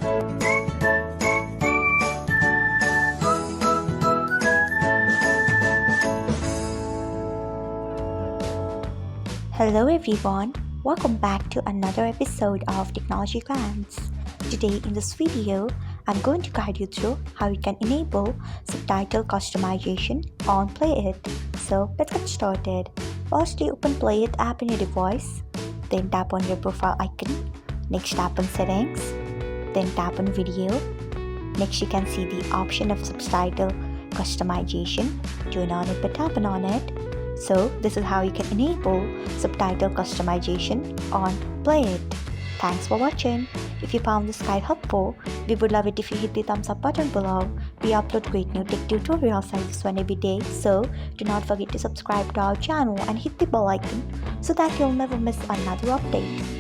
Hello everyone, welcome back to another episode of Technologyglance. Today in this video, I'm going to guide you through how you can enable subtitle customization on PLAYit. So let's get started. Firstly, open PLAYit app in your device, then tap on your profile icon, next tap on settings, then tap on video. Next you can see the option of subtitle customization. Turn on it by tapping on it. So this is how you can enable subtitle customization on PLAYit. Thanks for watching. If you found this guide helpful, we would love it if you hit the thumbs up button below. We upload great new tech tutorials like this one every day, so do not forget to subscribe to our channel and hit the bell icon so that you'll never miss another update.